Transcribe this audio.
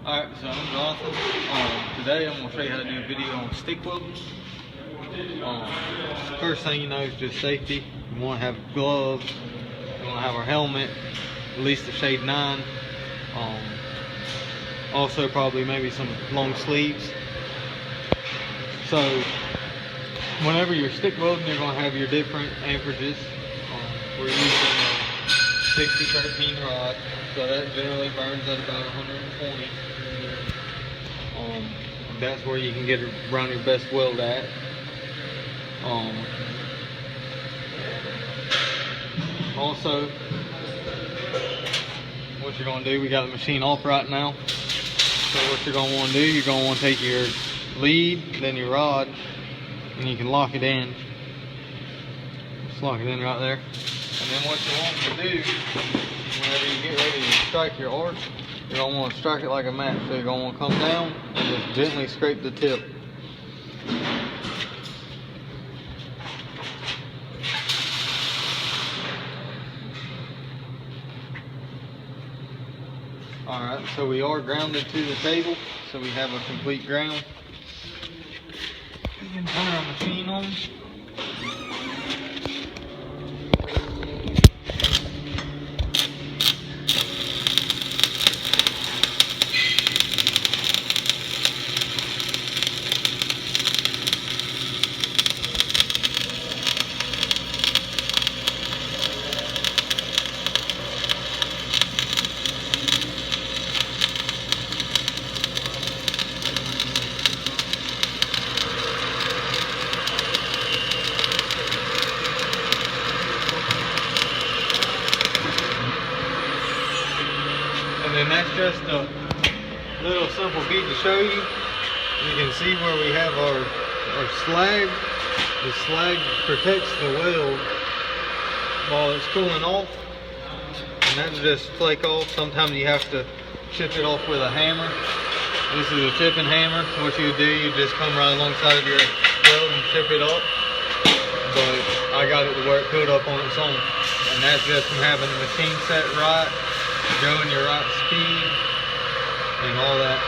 Alright, so I'm Jonathan. Today I'm going to show you how to do a video on stick welding. First thing you know is just safety. You want to have gloves, you want to have our helmet, at least a shade 9. Also probably maybe some long sleeves. So whenever you're stick welding, you're going to have your different amperages. We're using a 6013 rod, so that generally burns at about 120. That's where you can get around your best weld at. Also, what you're going to do, we got the machine off right now. So what you're going to want to do, you're going to want to take your lead, then your rod, and you can lock it in. Just lock it in right there. And then what you want to do, whenever you get ready to strike your arc, you're going to want to strike it like a match. So you're going to want to come down and just gently scrape the tip. Alright, so we are grounded to the table, so we have a complete ground. We can turn our machine on. And then that's just a little simple bead to show you. You can see where we have our slag. The slag protects the weld while it's cooling off. And that'll just flake off. Sometimes you have to chip it off with a hammer. This is a chipping hammer. What you do, you just come right alongside of your weld and chip it up. But I got it to where it cooled up on its own. And that's just from having the machine set right, going your right speed, and all that.